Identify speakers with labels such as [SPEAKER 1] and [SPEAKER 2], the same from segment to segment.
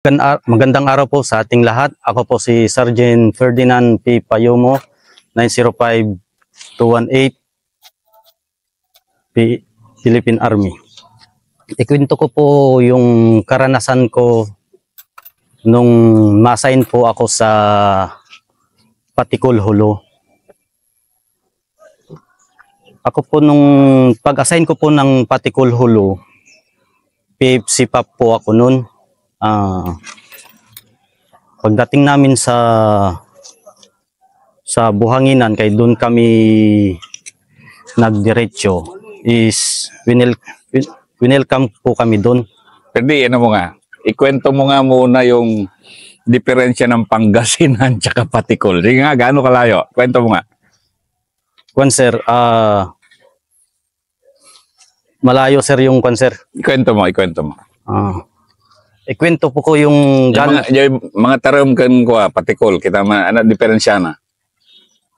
[SPEAKER 1] Magandang araw po sa ating lahat. Ako po si Sergeant Ferdinand P. Payomo, 905-218, Philippine Army. Ikwento ko po yung karanasan ko nung ma-assign po ako sa Patikul, Holo. Ako po nung pag-assign ko po ng Patikul, Holo, PFC PAP po ako nun. Pagdating namin sa Buhanginan, kay doon kami nagdiretso, is winelcome po kami doon.
[SPEAKER 2] Pwede, ano mo nga, ikwento mo nga muna yung diferensya ng Pangasinan tsaka Patikul. Sige nga, gaano kalayo? Kwento mo nga.
[SPEAKER 1] Sir, malayo sir yung sir.
[SPEAKER 2] Ikwento mo.
[SPEAKER 1] Ikwento po ko yung
[SPEAKER 2] mga tarom kan ko, Patikul, kita man, ano, diferensya na?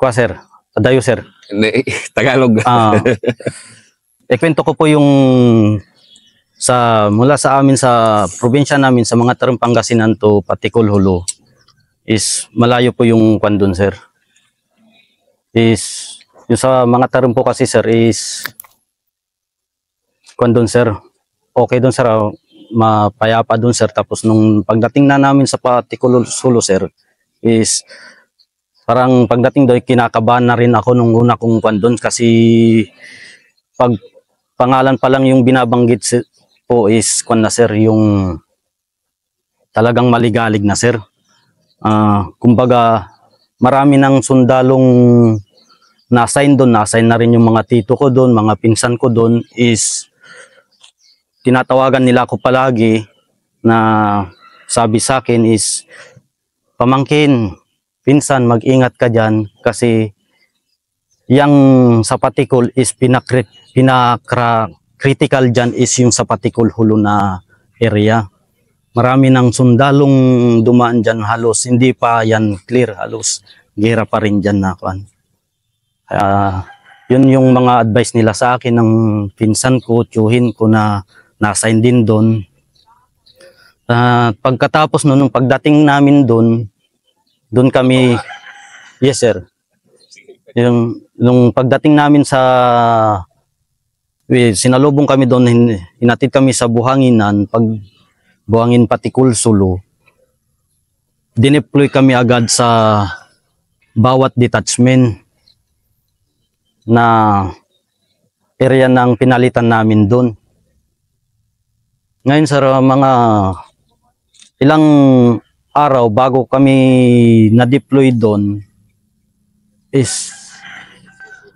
[SPEAKER 1] Sir, adayo sir.
[SPEAKER 2] Tagalog.
[SPEAKER 1] Ikwento ko po yung mula sa amin sa probinsya namin sa mga tarom Pangasinan to Patikul, Holo, is malayo po yung doon sir. Is yung sa mga tarom po kasi sir is doon sir. Okay doon sir, mapayapa doon sir. Tapos nung pagdating na namin sa Patikul, Holo sir, is parang pagdating doon kinakabahan na rin ako nung una kong doon, kasi pag pangalan pa lang yung binabanggit po is na sir, yung talagang maligalig na sir. Kumbaga marami ng sundalong na-assign doon, na-assign na rin yung mga tito ko doon, mga pinsan ko doon, is tinatawagan nila ako palagi na sabi sa akin is, pamangkin, pinsan, mag-ingat ka dyan, kasi yung sa Patikul is pinaka-critical dyan is yung sa Patikul, Holo na area. Marami ng sundalong dumaan dyan, halos hindi pa yan clear, halos gera pa rin dyan na kuan. Yun yung mga advice nila sa akin ng pinsan ko, tiyuhin ko na na-assign din doon. Pagkatapos nung pagdating namin doon kami, yes sir, nung pagdating namin sinalubong kami doon, hinatid kami sa Buhanginan, Buhangin Patikul, Sulu. Dineploy kami agad sa bawat detachment na area ng pinalitan namin doon. Ngayon sir, mga ilang araw bago kami na-deploy doon, is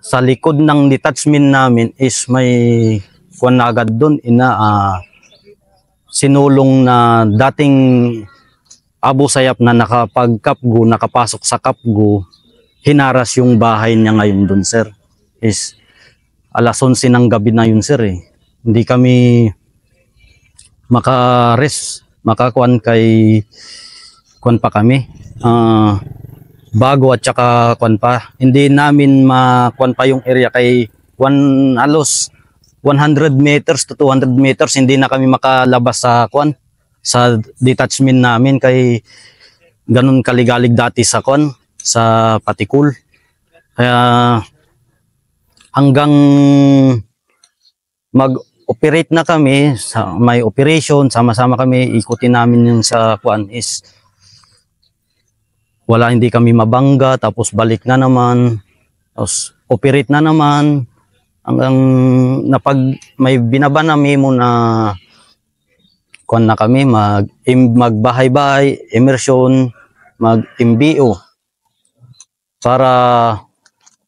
[SPEAKER 1] sa likod ng detachment namin is may kuwan na agad doon, sinulong na dating Abu Sayyaf na nakapag-Kapgu, nakapasok sa Kapgu, hinaras yung bahay niya ngayon doon sir. Is alas 11 ng gabi na yun sir eh. Hindi kami makakuan kay kuan pa kami. Bago at saka kuan pa. Hindi namin makuan pa yung area kay halos 100 meters to 200 meters hindi na kami makalabas sa kuan sa detachment namin, kay ganun kaligalig dati sa kuan sa Patikul. Kaya hanggang mag-operate na kami, may operation, sama-sama kami, ikutin namin yung sa kuan is wala, hindi kami mabangga, tapos balik na naman, tapos operate na naman, hanggang may binaba na memo na kuan na kami, magbahay-bahay, immersion, mag-MBO, para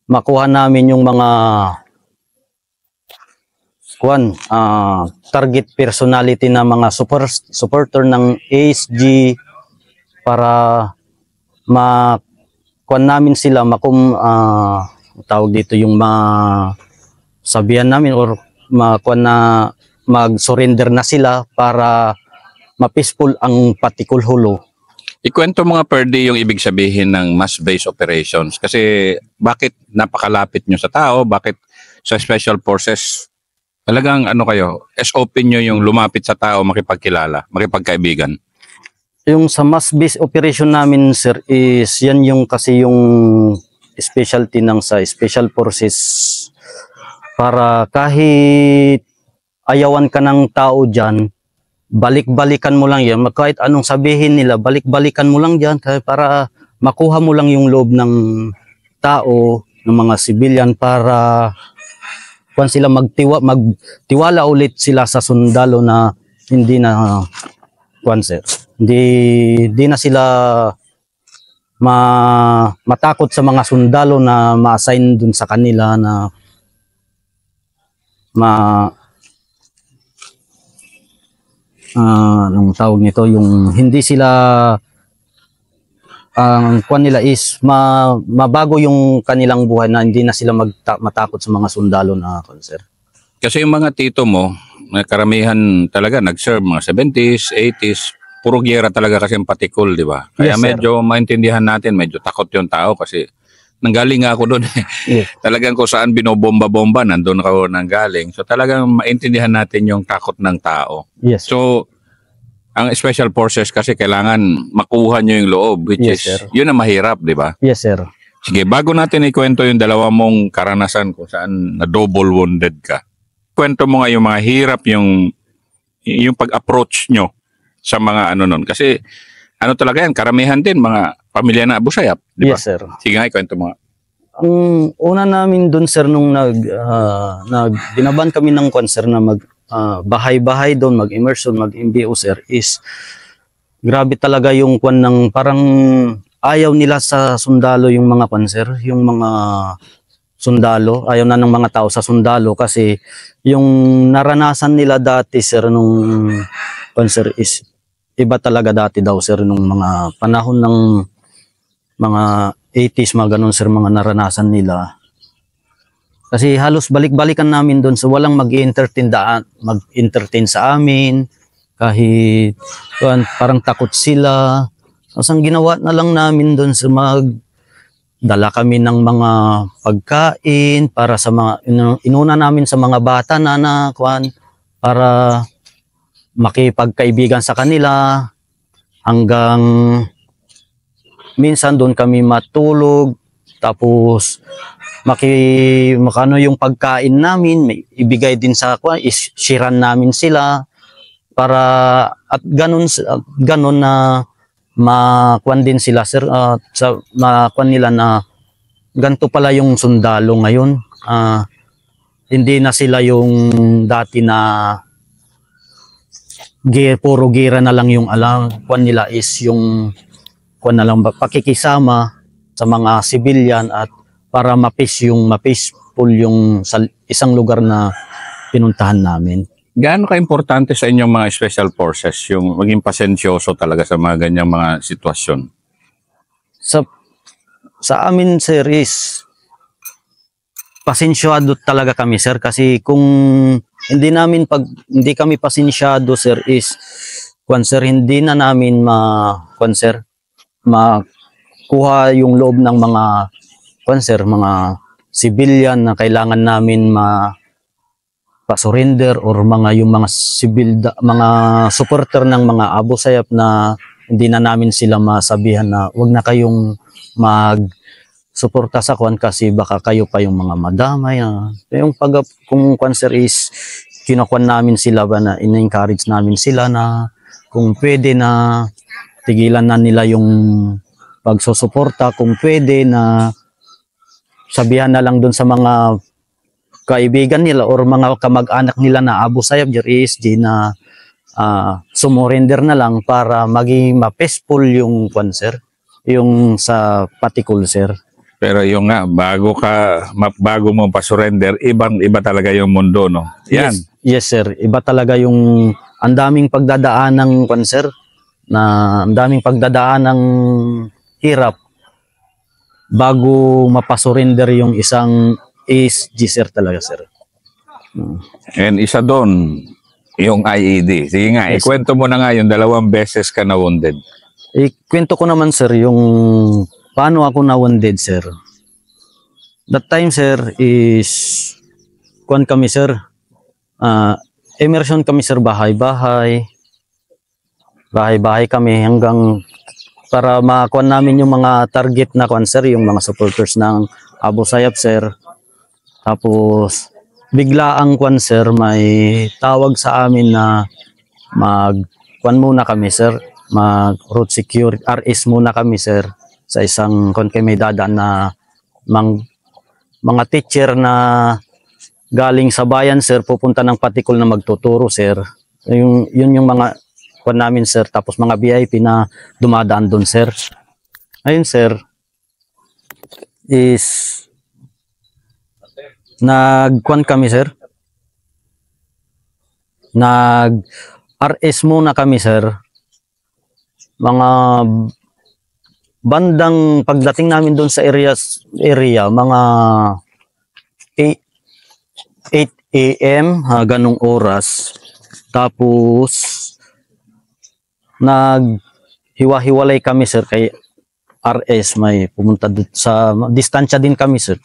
[SPEAKER 1] makuha namin yung mga target personality na mga supporter ng ASG, para makuha namin sila, tawag dito yung sabihan namin, or mag-surrender na sila para ma-peaceful ang Patikul, Holo.
[SPEAKER 2] Ikwento mga Perdi yung ibig sabihin ng mass-based operations. Kasi bakit napakalapit nyo sa tao? Bakit sa Special Forces talagang ano kayo, SOP nyo yung lumapit sa tao, makipagkilala, makipagkaibigan?
[SPEAKER 1] Yung sa mass base operation namin sir is yan yung kasi yung specialty ng sa special forces para kahit ayawan ka ng tao dyan, balik-balikan mo lang yan. Kahit anong sabihin nila, balik-balikan mo lang dyan para makuha mo lang yung loob ng tao, ng mga civilian para kung sila magtiwala ulit sila sa sundalo na hindi na kwan sir. Hindi na sila matakot sa mga sundalo na ma-assign dun sa kanila na anong tawag nito, yung hindi sila ang kwan nila is mabago yung kanilang buhay na hindi na sila matakot sa mga sundalo na kwan sir.
[SPEAKER 2] Kasi yung mga tito mo, karamihan talaga nag-serve mga 70s, 80s, puro giyera talaga kasi yung patikul, di ba? Kaya
[SPEAKER 1] Yes, sir.
[SPEAKER 2] medyo maintindihan natin, medyo takot yung tao kasi nanggaling nga ako doon.
[SPEAKER 1] Yes.
[SPEAKER 2] Talagang kung saan binobomba-bomba, nandun ako nanggaling. So talagang maintindihan natin yung takot ng tao.
[SPEAKER 1] Yes.
[SPEAKER 2] So, ang special forces kasi kailangan makuha nyo yung loob, which
[SPEAKER 1] Yes,
[SPEAKER 2] is,
[SPEAKER 1] sir.
[SPEAKER 2] yun ang mahirap, di ba?
[SPEAKER 1] Yes sir.
[SPEAKER 2] Sige, bago natin ikwento yung dalawa mong karanasan kung saan na double wounded ka, kwento mo nga yung mga hirap, yung pag-approach nyo sa mga ano nun. Kasi, ano talaga yan, karamihan din, mga pamilya na Abu Sayyaf, di ba?
[SPEAKER 1] Yes sir.
[SPEAKER 2] Sige nga, ikwento mo nga.
[SPEAKER 1] Ang una namin doon sir nung binaban kami ng kwan sir na bahay-bahay doon, mag-immersion, mag-MBO sir is grabe talaga yung kwan ng parang ayaw nila sa sundalo yung mga kwan sir, yung mga sundalo, ayaw na ng mga tao sa sundalo kasi yung naranasan nila dati sir nung kwan sir is iba talaga dati daw sir nung mga panahon ng mga 80s, mga ganun sir, mga naranasan nila. Kasi halos balik-balikan namin doon, so walang mag-entertain sa amin, kahit parang takot sila. So, ang ginawa na lang namin doon sa dala kami ng mga pagkain para sa mga inuna namin sa mga bata na kwan para makipagkaibigan sa kanila hanggang minsan doon kami matulog, tapos makano yung pagkain namin, may ibigay din sa shiran namin sila para at ganun na makuan din sila sir, sa makuan nila na ganito pala yung sundalo ngayon. Hindi na sila yung dati na puro gira na lang yung alam, kuan nila is yung kuan na lang pakikisama sa mga civilian at para ma-peaceful yung sa isang lugar na pinuntahan namin.
[SPEAKER 2] Gaano ka-importante sa inyong mga special forces yung maging pasensyoso talaga sa mga ganyang mga sitwasyon?
[SPEAKER 1] Sa amin sir is pasensyado talaga kami sir kasi kung hindi kami pasensyado sir is kwan sir, hindi na namin makuha yung loob ng mga kwan sir, mga civilian na kailangan namin pa-surrender or yung mga mga supporter ng mga Abu Sayyaf na hindi na namin sila masabihan na wag na kayong suporta sa kwan kasi baka kayo pa yung mga madamay. Yung kung kwan sir is kinakwan namin sila ba na in-encourage namin sila na kung pwede na tigilan na nila yung pagsusuporta, kung pwede na sabihan na lang dun sa mga kaibigan nila or mga kamag-anak nila na Abu Sayyaf, JRSG na sumurrender na lang para maging ma-peaceful yung kwan sir, yung sa patikul sir.
[SPEAKER 2] Pero yung nga, bago mo pa-surrender, iba talaga yung mundo, no? Yan.
[SPEAKER 1] Yes sir, iba talaga yung ang daming pagdadaan ng kwan sir, na ang daming pagdadaan ng hirap bago mapasurrender yung isang ASG sir talaga sir.
[SPEAKER 2] And isa doon, yung IED. Sige nga,
[SPEAKER 1] Yes.
[SPEAKER 2] ikwento mo na nga yung 2 beses ka na wounded.
[SPEAKER 1] Kwento ko naman sir yung paano ako na-wounded sir. That time sir is kwan kami sir, immersion kami sir, bahay-bahay. bahay-bahay kami hanggang para makuha namin yung mga target na kuan sir, yung mga supporters ng Abu Sayyaf sir. Tapos bigla ang kuan sir, may tawag sa amin na mag kuan muna kami sir, mag road security RS muna kami sir sa isang kuan kay may dadaan na mga teacher na galing sa bayan sir, pupunta ng Patikul na magtuturo sir. Yun yung mga kuan namin sir, tapos mga VIP na dumadaan doon sir. Ayun sir, is nagkuan kami sir, nag RS muna kami sir, mga bandang pagdating namin doon sa area mga 8 AM ganong oras. Tapos naghiwa-hiwalay kami sir kay RS, may pumunta doon sa distansya din kami sir.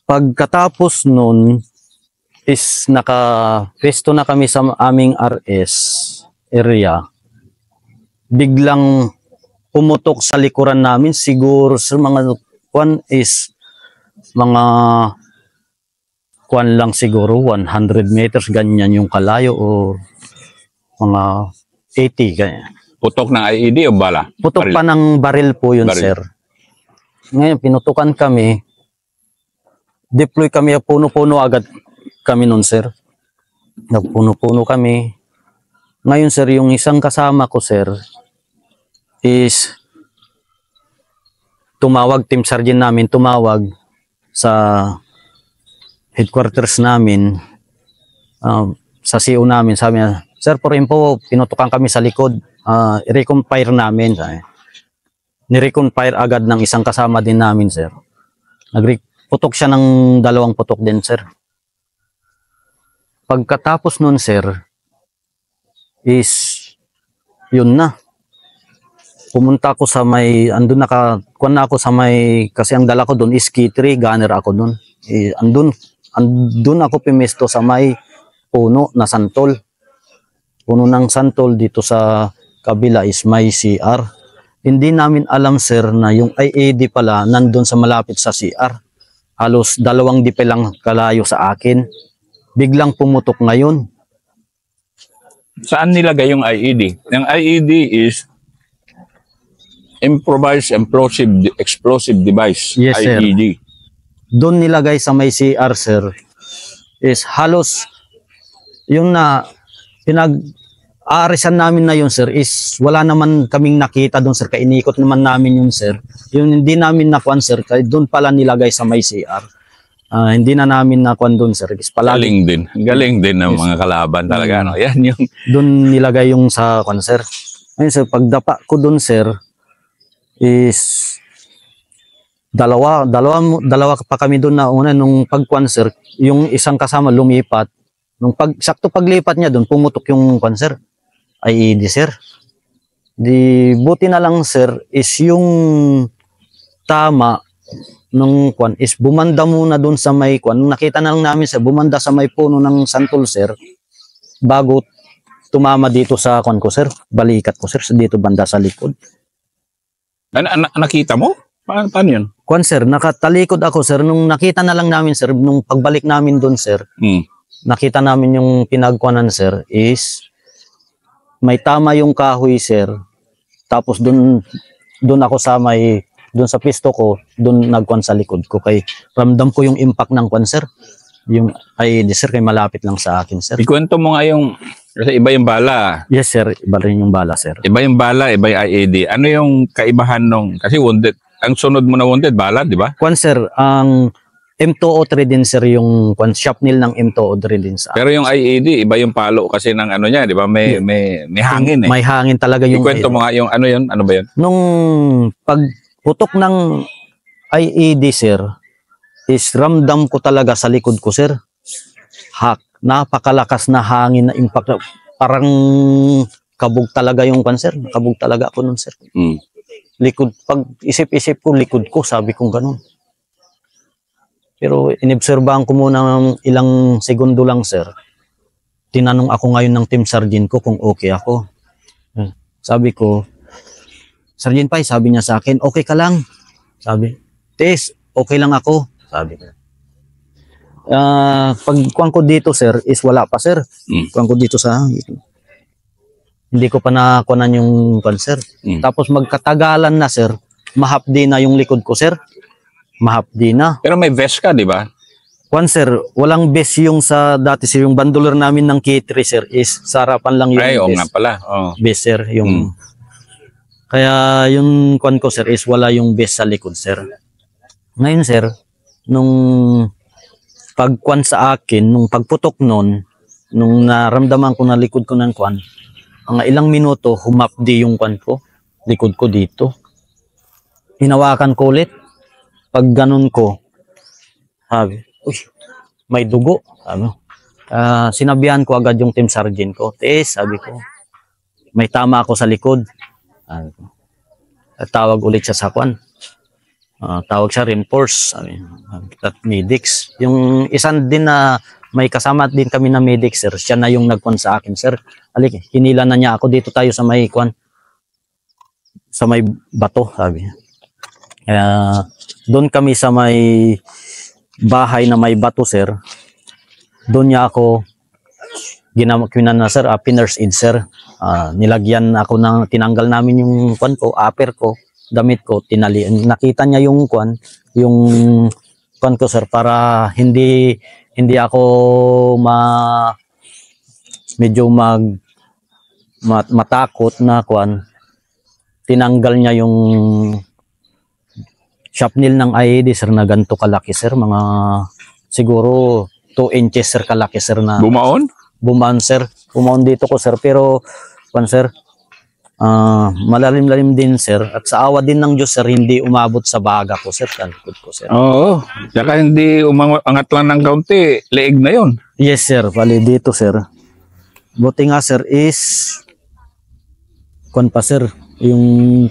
[SPEAKER 1] Pagkatapos nun is naka-pwesto na kami sa aming RS area, biglang pumutok sa likuran namin, siguro sa mga kuan is mga kuan lang siguro 100 meters ganyan yung kalayo o mga 80 ganyan.
[SPEAKER 2] Putok ng IED o bala?
[SPEAKER 1] Putok
[SPEAKER 2] Baril.
[SPEAKER 1] pa ng baril po yun
[SPEAKER 2] Baril.
[SPEAKER 1] sir. Ngayon pinutukan kami, deploy kami, puno-puno agad kami nun sir. Nagpuno-puno kami. Ngayon sir, yung isang kasama ko sir is tumawag, team sergeant namin tumawag sa headquarters namin, sa CO namin, sabi niya, sir, por info, pinutukan kami sa likod, i-recompire namin. Ni-recompire agad ng isang kasama din namin sir. Putok siya ng 2 putok din sir. Pagkatapos nun sir is yun na, pumunta ako sa may, andun kuan na ako sa may, kasi ang dala ko doon is K3 gunner ako doon. Andun ako pimisto sa may puno na santol. Puno ng santol dito sa kabila is may CR. Hindi namin alam sir na yung IED pala nandun sa malapit sa CR. Halos 2 dipe lang kalayo sa akin. Biglang pumutok ngayon.
[SPEAKER 2] Saan nilagay yung IED? Yung IED is improvised explosive device.
[SPEAKER 1] Yes, sir.
[SPEAKER 2] IED.
[SPEAKER 1] Doon nilagay sa may CR sir is halos yung na pinag-aarisan namin na yun sir is wala naman kaming nakita doon sir, kainikot naman namin yun sir. Yung hindi namin nakuan sir, doon pala nilagay sa may CR. Hindi na namin nakuan doon sir. Is palagi
[SPEAKER 2] Galing din ng mga kalaban talaga. No? Yan yung
[SPEAKER 1] doon nilagay yung sa kuan sir. Ayun sir, pagdapa ko doon sir is dalawa pa kami doon na una nung pagkuan sir, yung isang kasama lumipat. Nung sakto paglipat niya doon, pumutok yung kuan sir, IED sir. Di buti na lang sir is yung tama nung kuan is bumanda muna doon sa may kuan. Nakita na lang namin sir, bumanda sa may puno ng santol sir bago tumama dito sa kuan ko sir, balikat ko sir, dito banda sa likod.
[SPEAKER 2] nakita mo? Paano yun?
[SPEAKER 1] Kuan sir, nakatalikod ako sir, nung nakita na lang namin sir, nung pagbalik namin doon sir, nakita namin yung pinagkuanan sir is may tama yung kahoy sir. Tapos doon ako sa may, doon sa pisto ko, doon nagkuan sa likod ko, kay ramdam ko yung impact ng kuan sir. Yung IED sir, kay malapit lang sa akin sir.
[SPEAKER 2] Ikwento mo nga yung, kasi iba yung bala.
[SPEAKER 1] Yes sir, iba rin yung bala sir.
[SPEAKER 2] Iba yung bala, iba yung IED. Ano yung kaibahan nung, kasi wounded, ang sunod mo na wounded, bala, di ba?
[SPEAKER 1] Kuan sir, ang M203 din sir, yung kuan shrapnel ng M203 din sa.
[SPEAKER 2] Pero yung IED, iba yung palo kasi ng ano niya, di ba? May hangin eh.
[SPEAKER 1] May hangin talaga yung
[SPEAKER 2] Ikwento mo nga yung ano yun, ano ba yun?
[SPEAKER 1] Nung pagputok ng IED sir, is ramdam ko talaga sa likod ko sir. Napakalakas na hangin na impact. Parang kabog talaga yung kuan sir. Kabog talaga ako nun sir. Likod, pag isip-isip ko, likod ko, sabi kong ganun. Pero inobserbahan ko muna ng ilang segundo lang sir. Tinanong ako ngayon ng team sergeant ko kung okay ako. Sabi ko, Sergeant Pai, sabi niya sa akin, okay ka lang. Sabi, Tes, okay lang ako. Sabi ko. Pagkuhan ko dito, sir, is wala pa, sir. Kuhan ko dito sa, hindi ko pa nakuhanan yung kuhan, sir. Tapos magkatagalan na, sir, mahapdi na yung likod ko, sir. Mahapdi na.
[SPEAKER 2] Pero may vest ka, di ba?
[SPEAKER 1] Kuhan, sir, walang base yung sa dati, sir. Yung banduler namin ng K3, sir, is sa harapan lang yung
[SPEAKER 2] Ay, oo
[SPEAKER 1] base.
[SPEAKER 2] nga pala. Oh.
[SPEAKER 1] Base, sir, yung... Kaya yung kuhan ko, sir, is wala yung base sa likod, sir. Ngayon, sir, nung pagkuhan sa akin, nung pagputok nun, nung naramdaman ko na likod ko ng kuhan, mga ilang minuto, humapdi yung kuhan ko, likod ko dito. Hinawakan ko ulit. Pag ganun ko, sabi, uy, may dugo. Sabi, sinabihan ko agad yung team sergeant ko, Tes, sabi ko, may tama ako sa likod. At tawag ulit siya sa kuhan. Tawag siya reinforce, at medics. Yung isan din na may kasama din kami na medics, sir, siya na yung nagkuhan sa akin, sir. Alik, hinila na niya ako, dito tayo sa may kuhan, sa may bato, sabi. Kaya doon kami sa may bahay na may bato, sir. Doon niya ako ginawa na, sir, pinurse aid, sir. Nilagyan ako ng, tinanggal namin yung kuhan ko, upper ko, damit ko, tinali. Nakita niya yung kuhan, yung kuhan ko, sir, para hindi ako medyo matakot na kuhan. Tinanggal niya yung shrapnel ng IED, sir, na ganito kalaki, sir, mga siguro 2 inches, sir, kalaki, sir, na
[SPEAKER 2] Bumaon?
[SPEAKER 1] bumaan, sir. Bumaon dito ko, sir, pero kuhan, sir, malalim-lalim din, sir, at sa awa din ng Diyos, sir, hindi umabot sa baga ko, sir, sa likod ko, sir.
[SPEAKER 2] Oo. Saka hindi umangat lang ng kaunti, leeg na yon.
[SPEAKER 1] Yes, sir, bali dito, sir. Buti nga, sir, is kuhan pa, sir, yung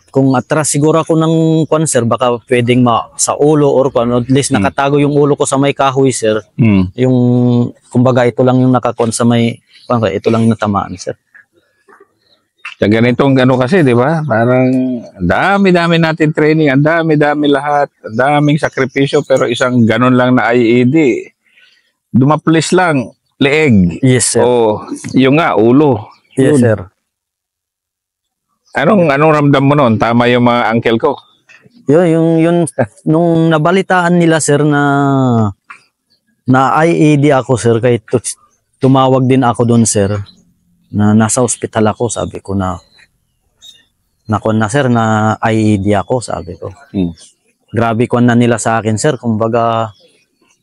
[SPEAKER 1] kung atras siguro ako ng kuhan, sir, baka pwedeng sa ulo or kuhan, at least nakatago yung ulo ko sa may kahoy, sir. Yung, kumbaga, ito lang yung nakakuhan sa may, ito lang natamaan, sir.
[SPEAKER 2] Sa ganitong ano kasi, di ba? Parang dami-dami natin training, ang dami-dami lahat, ang daming sakripisyo, pero isang ganun lang na IED. Dumaplis lang, leeg.
[SPEAKER 1] Yes, sir.
[SPEAKER 2] O, yung nga, ulo.
[SPEAKER 1] Yes,
[SPEAKER 2] Yun.
[SPEAKER 1] sir.
[SPEAKER 2] Anong ramdam mo noon? Tama yung mga uncle ko.
[SPEAKER 1] Yun, nung nabalitaan nila, sir, na IED ako, sir, kahit tumawag din ako doon, sir, na nasa ospital ako, sabi ko na sir, na IED ako, sabi ko. Grabe ko na nila sa akin, sir, kumbaga,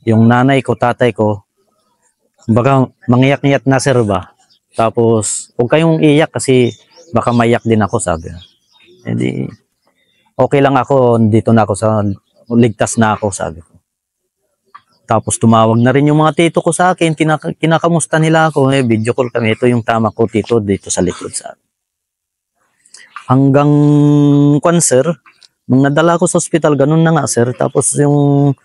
[SPEAKER 1] yung nanay ko, tatay ko, kumbaga, mangiyak-ngiyak na, sir, ba? Tapos, huwag kayong iyak kasi baka maiyak din ako, sabi. Hindi, okay lang ako, dito na ako ligtas na ako, sabi ko. Tapos tumawag na rin yung mga tito ko sa akin, kinakamusta nila ako, video call kami, ito yung tama ko, tito, dito sa likod sa akin. Hanggang, kwan, sir, nung nadala ko sa ospital, ganun na nga, sir, tapos yung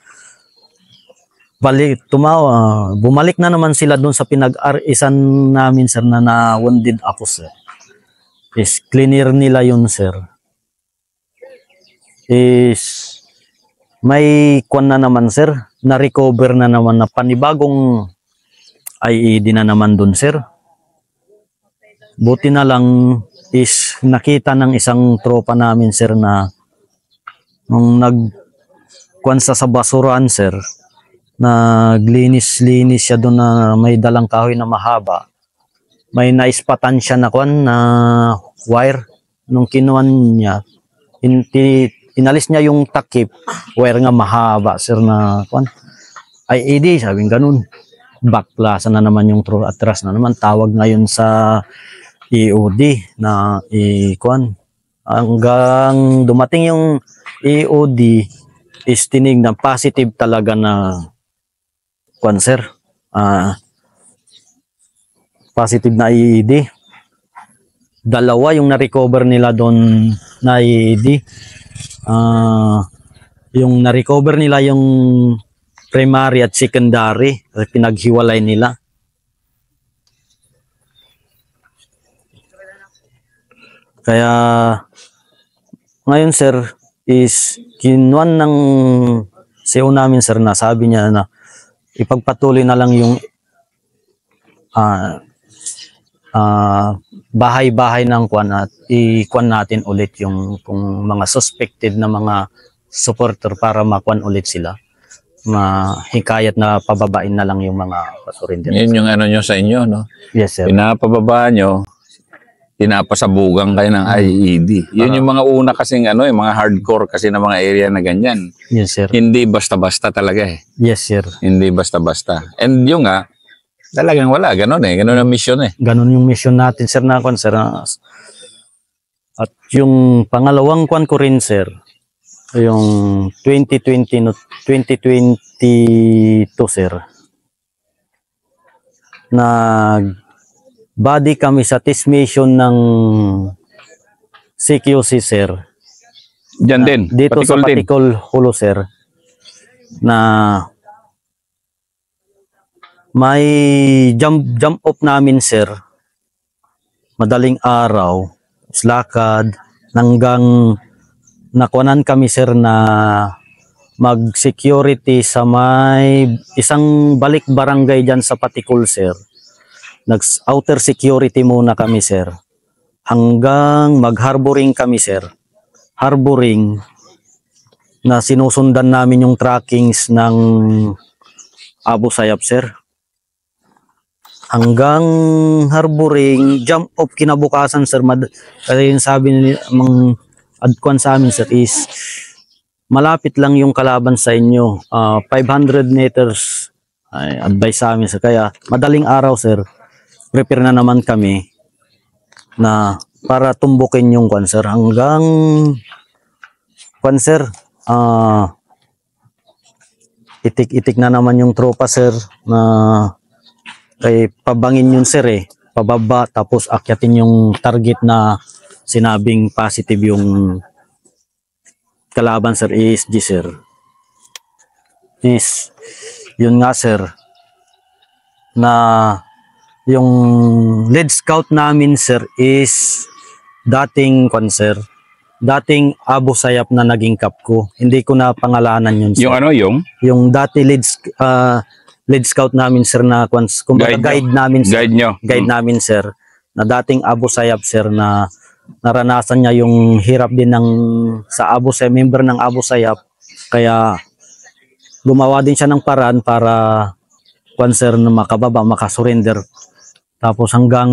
[SPEAKER 1] bumalik na naman sila doon sa pinag-arisan namin, sir, na wounded ako, sir. Is cleaner nila yun, sir. Is may kwan na naman, sir, na-recover na naman na panibagong IED na naman dun, sir. Buti na lang is nakita ng isang tropa namin, sir, na nung nagkwan sa basurahan, sir, naglinis-linis siya doon na may dalang kahoy na mahaba. May naispatan siya na kwan na wire. Nung kinuan niya, inalis niya yung takip, wire nga mahaba, sir, na kwan. IED, sabing ganun. Baklasan na naman yung atras na naman. Tawag ngayon sa EOD na kwan. Hanggang dumating yung EOD, is tinignan positive talaga na kwan, sir. Positive na IED. Dalawa yung na-recover nila doon na IED. Yung na-recover nila yung primary at secondary, pinaghiwalay nila. Kaya ngayon sir is kinuan ng CEO namin sir na sabi niya na ipagpatuloy na lang yung bahay-bahay ng kwan at i-kwan natin ulit yung kung mga suspected na mga supporter para makwan ulit sila. Mahikayat na pababain na lang yung mga surrender.
[SPEAKER 2] Yun yung ano nyo sa inyo, no?
[SPEAKER 1] Yes sir.
[SPEAKER 2] Pinapababa nyo, pinapasabugan kayo ng IED. Yun yung mga una kasing ano, yung mga hardcore kasi na mga area na ganyan.
[SPEAKER 1] Yes sir.
[SPEAKER 2] Hindi basta-basta talaga eh.
[SPEAKER 1] Yes sir.
[SPEAKER 2] Hindi basta-basta. And yung nga, talagang wala. Ganon eh. Ganon ang mission eh.
[SPEAKER 1] Ganun yung mission natin sir na kwan sir. At yung pangalawang kwan ko rin sir, yung 2020 no 2022 sir. Body kami sa test mission ng CQC sir.
[SPEAKER 2] Diyan din.
[SPEAKER 1] Dito sa
[SPEAKER 2] Patikol din.
[SPEAKER 1] Patikol Hulo sir. Na may jump off namin sir. Madaling araw, lakad hanggang nakuanan kami sir na mag-security sa may isang balik barangay dyan sa Patikol sir. Nag-outer security muna kami sir. Hanggang mag-harboring kami sir. Harboring na sinusundan namin yung trackings ng Abu Sayyaf sir. Hanggang harboring, jump off kinabukasan sir. Kasi yung sabi ni adkwan sa amin sir is malapit lang yung kalaban sa inyo, 500 meters ay advice sa amin sir. Kaya madaling araw sir, prepare na naman kami na para tumbukin yung kwan sir. Hanggang kwan sir, itik-itik na naman yung tropa sir na kay pabangin yun sir eh, pababa tapos akyatin yung target na sinabing positive yung kalaban sir is G sir. Is yun nga sir na yung lead scout namin sir is dating sir, dating Abu Sayyaf na naging kap ko. Hindi ko na pangalanan yun sir.
[SPEAKER 2] Yung ano
[SPEAKER 1] Yung dati lead scout namin sir na guide namin sir.
[SPEAKER 2] Guide
[SPEAKER 1] Namin sir na dating Abu Sayyaf sir na naranasan niya yung hirap din ng sa Abu Sayyaf, member ng Abu Sayyaf, kaya gumawa din siya ng paraan para sir na makababa, makasurrender. Tapos hanggang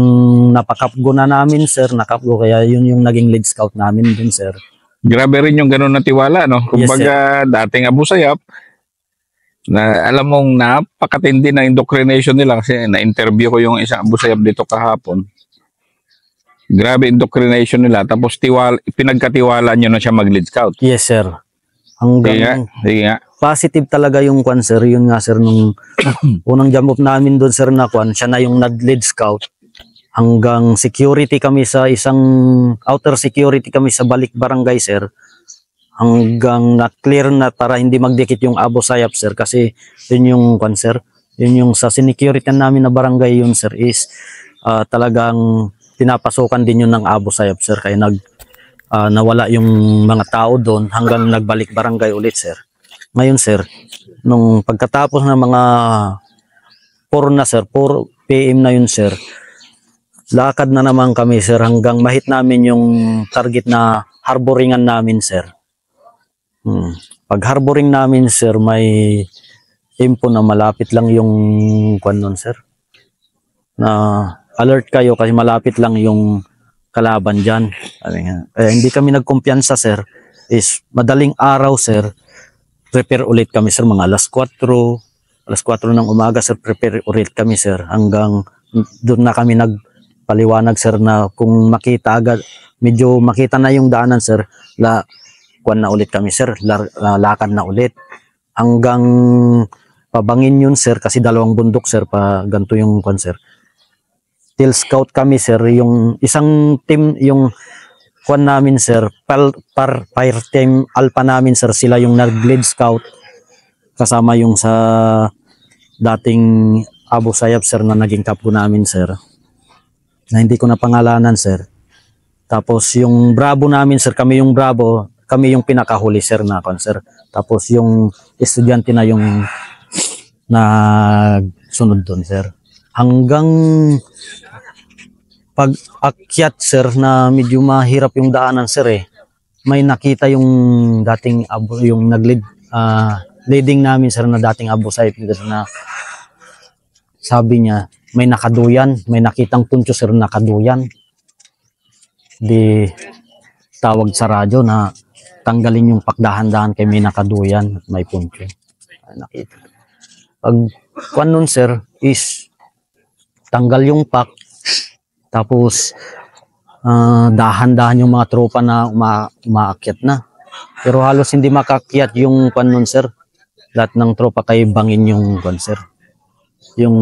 [SPEAKER 1] napakapgo na namin sir, nakapgo, kaya yun yung naging lead scout namin din sir.
[SPEAKER 2] Grabe rin yung ganun na tiwala, no? Kumbaga, dating Abu Sayyaf, na alam mong napakatindi na indoctrination nila kasi na-interview ko yung isang Abu Sayyaf dito kahapon. Grabe indoctrination nila. Tapos pinagkatiwala nyo na siya mag-lead scout.
[SPEAKER 1] Yes sir. Hanggang
[SPEAKER 2] Sige nga.
[SPEAKER 1] positive talaga yung kwan sir. Yun nga sir, nung unang jump off namin doon sir na kwan, siya na yung nag-lead scout. Hanggang security kami sa isang outer security kami sa balik barangay sir. Hanggang na-clear na para hindi magdikit yung Abu Sayyaf sir. Kasi yun yung kwan sir. Yun yung sa sinecurity namin na barangay yun sir is talagang pinapasukan din yun ng Abu Sayyaf sir. Kaya nawala yung mga tao doon hanggang nagbalik barangay ulit sir. Ngayon sir, nung pagkatapos ng mga 4 na sir, 4 PM na yun sir, lakad na naman kami sir hanggang mahit namin yung target na harboringan namin sir. Pag harboring namin sir, may info na malapit lang yung kwan nun sir. Na alert kayo kasi malapit lang yung kalaban dyan. Kaya hindi kami nagkumpiyansa sir, is madaling araw sir, prepare ulit kami sir, mga alas 4 ng umaga sir, prepare ulit kami sir, hanggang doon na kami nagpaliwanag sir na kung makita agad, medyo makita na yung daanan sir, kwan na ulit kami sir, lakad na ulit hanggang pabangin yun sir, kasi dalawang bundok sir, pa ganito yung kwan sir. Till scout kami sir, yung isang team, yung kwan namin sir, fire team alpha namin sir, sila yung nag-lead scout kasama yung sa dating Abu Sayyaf sir na naging kapgo namin sir, na hindi ko na pangalanan sir. Tapos yung Bravo namin sir, kami yung Bravo, kami yung pinakahuli sir na kon sir. Tapos yung estudyante na yung nagsunod doon sir. Hanggang pag akyat sir na medyo mahirap yung daanan sir eh. May nakita yung dating yung leading namin sir na dating Abu Sayyaf na sabi niya may nakaduyan, may nakitang puncho sir nakaduyan. Di tawag sa radyo na tanggalin yung pakdahan-dahan kay may nakaduyan at may puncho. Ay, nakita. Pag kwan nun sir is tanggal yung pak, tapos dahan-dahan yung mga tropa na umaakyat na. Pero halos hindi makakyat yung kwan nun sir. Lahat ng tropa kay bangin yung kwan sir. Yung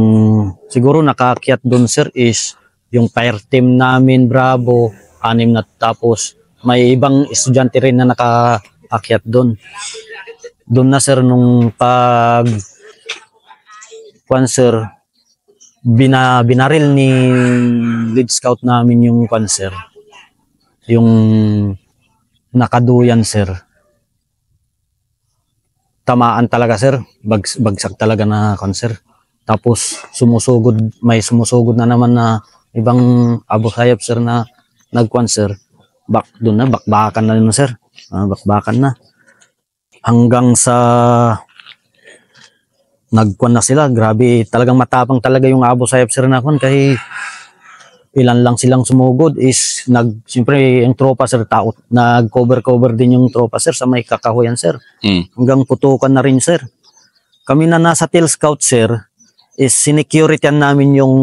[SPEAKER 1] siguro nakakyat dun sir is yung fire team namin Bravo, 6 na, tapos may ibang estudyante rin na nakaakyat doon. Doon na sir nung pag kwan sir, binaril ni lead scout namin yung kwan sir, yung nakaduyan sir. Tamaan talaga sir, bagsak talaga na kwan sir. Tapos may sumusugod na naman na ibang Abu Sayyaf sir na nagkwan sir. Doon na, bakbakan na yun sir. Bakbakan na. Hanggang sa nagkwan na sila. Grabe, talagang matapang talaga yung Abu Sayyaf sir na kwan. Kaya ilan lang silang sumugod is siyempre yung tropa sir, nag-cover din yung tropa sir sa may kakahuyan sir. Hanggang putukan na rin sir. Kami na nasa tail scout sir is sinecurityan namin yung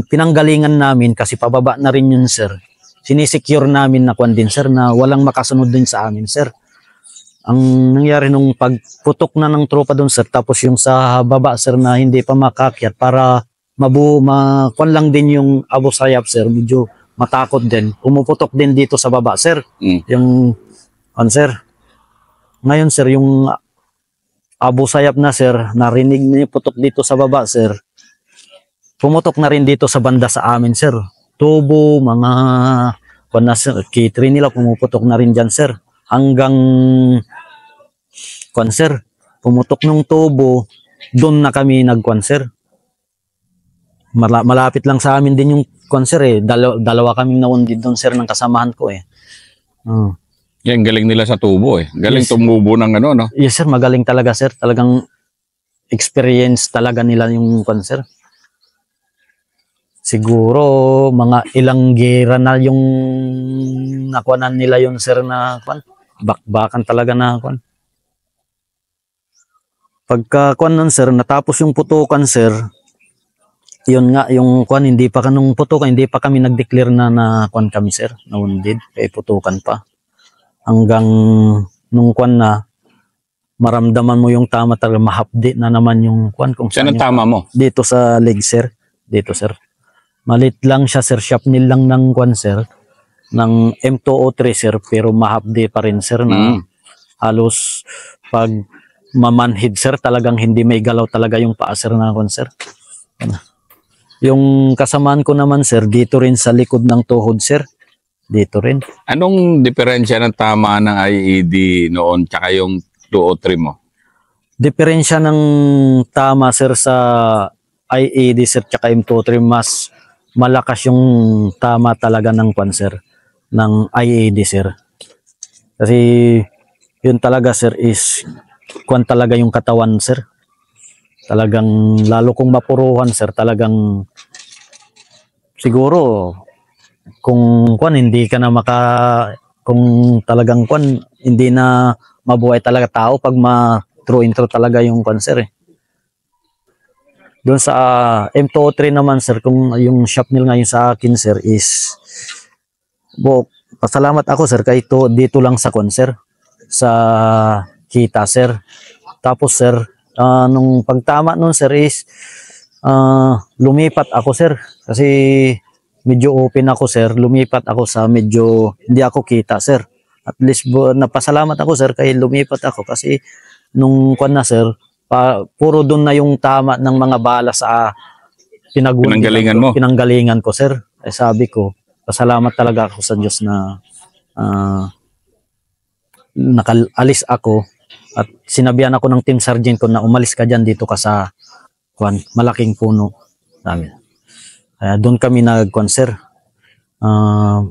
[SPEAKER 1] pinanggalingan namin kasi pababa na rin yun sir. Sinisecure namin na kwan din sir na walang makasunod din sa amin sir. Ang nangyari nung pagputok na ng tropa doon sir, tapos yung sa baba sir na hindi pa makakyat para kwan lang din yung Abu Sayyaf sir, medyo matakot din. Pumuputok din dito sa baba sir. Yung kwan sir. Ngayon sir, yung Abu Sayyaf na sir, narinig niya putok dito sa baba sir. Pumutok na rin dito sa banda sa amin sir. Tubo, mga kwan na sir, K3 nila pumuputok na rin dyan sir. Hanggang kwan sir, pumutok ng tubo, doon na kami nagkwan sir. Malapit lang sa amin din yung kwan sir eh. Dalawa kaming nawundid doon sir ng kasamahan ko eh.
[SPEAKER 2] Yan, galing nila sa tubo eh. Galing
[SPEAKER 1] Yes.
[SPEAKER 2] tumubo ng ano, no?
[SPEAKER 1] Yes sir, magaling talaga sir. Talagang experience talaga nila yung kwan sir. Siguro mga ilang gera na yung nakuanan nila yun sir na kwan. Bakbakan talaga na kwan. Pagka kwan nun sir, natapos yung putukan sir, yun nga, yung kwan, hindi pa kanong putukan, hindi pa kami nag-declare na kwan kami sir, na wounded, kaya putukan pa. Hanggang nung kwan na, maramdaman mo yung tama talaga, mahapdi na naman yung kwan. Kung
[SPEAKER 2] Saan ang tama mo?
[SPEAKER 1] dito sa leg sir, dito sir. Malit lang siya sir, shrapnel lang ng kwan sir, ng M203 sir, pero mahapdi pa rin sir na halos pag mamanhid sir, talagang hindi may galaw talaga yung paa sir na kwan sir. Yung kasamaan ko naman sir, dito rin sa likod ng tuhod sir, dito rin.
[SPEAKER 2] Anong diferensya ng tama ng IED noon tsaka yung 203 mo?
[SPEAKER 1] Diferensya ng tama sir sa IED sir tsaka M203, mas malakas yung tama talaga ng kwan sir, ng IED sir. Kasi yun talaga sir is kwan talaga yung katawan sir. Talagang lalo kung mapuruhan sir, talagang siguro kung kwan hindi ka na kung talagang kwan hindi na mabuhay talaga tao pag through intro talaga yung kwan sir eh. Doon sa M203 naman sir, kung yung shrapnel ngayon sa akin sir is pasalamat ako sir kay dito lang sa kwan sir, sa kita sir. Tapos sir, nung pagtama nun sir is lumipat ako sir kasi medyo open ako sir, lumipat ako sa medyo hindi ako kita sir. At least napasalamat ako sir kay lumipat ako kasi nung kwan na sir, puro doon na yung tama ng mga bala sa pinanggalingan ko sir. Eh, sabi ko, pasalamat talaga ako sa Diyos na nakalis ako at sinabihan ako ng team sergeant ko na umalis ka dyan dito ka sa malaking puno. Sabi. Kaya doon kami nag-kwan, sir.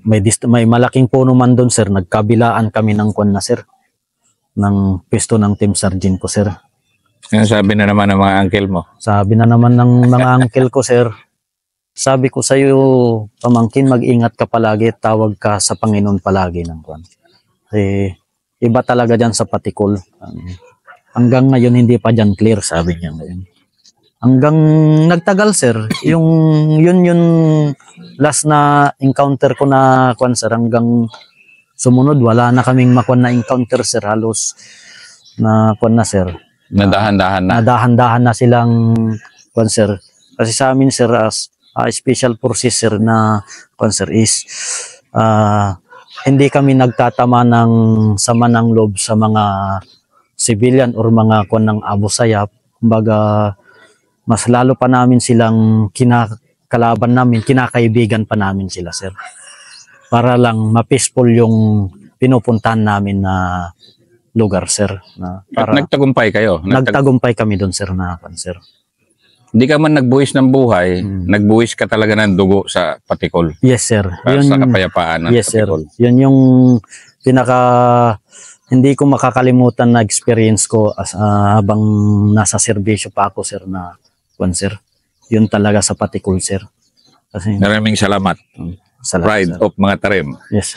[SPEAKER 1] May malaking puno man doon, sir. Nagkabilaan kami ng kwan na, sir. Ng pwesto ng team sergeant ko, sir.
[SPEAKER 2] Ano sabi na naman ng mga uncle mo?
[SPEAKER 1] Sabi na naman ng mga uncle ko, sir. Sabi ko sa iyo, pamangkin, mag-ingat ka palagi, tawag ka sa Panginoon palagi ng kwan. Kasi iba talaga dyan sa Patikol. Hanggang ngayon hindi pa dyan clear, sabi niya ngayon. Hanggang nagtagal, sir. Yun last na encounter ko na kwan, sir. Hanggang sumunod, wala na kaming makwan na encounter, sir. Halos na kwan na, sir.
[SPEAKER 2] Nadahan-dahan na.
[SPEAKER 1] Nadahan-dahan na silang kwan, sir. Kasi sa amin, sir, as special forces, sir, na kwan, sir, is hindi kami nagtatama ng sama ng loob sa mga civilian or mga kwan ng Abu Sayyaf. Kumbaga, mas lalo pa namin silang kinakalaban namin, kinakaibigan pa namin sila, sir. Para lang ma-peaceful yung pinupuntahan namin na lugar, sir. Na para
[SPEAKER 2] Nagtagumpay kayo?
[SPEAKER 1] nagtagumpay kami doon, sir, na kwan, sir.
[SPEAKER 2] Hindi ka man nagbuwis ng buhay, nagbuwis ka talaga ng dugo sa Patikol.
[SPEAKER 1] Yes, sir.
[SPEAKER 2] Para sa kapayapaan ng
[SPEAKER 1] yes, sir.
[SPEAKER 2] Patikol.
[SPEAKER 1] Yun yung hindi ko makakalimutan na experience ko habang nasa serbisyo pa ako, sir, na kwan, sir. Yun talaga sa Patikol, sir. Kasi,
[SPEAKER 2] Maraming salamat.
[SPEAKER 1] salamat,
[SPEAKER 2] Pride
[SPEAKER 1] sir.
[SPEAKER 2] of mga tarim.
[SPEAKER 1] Yes.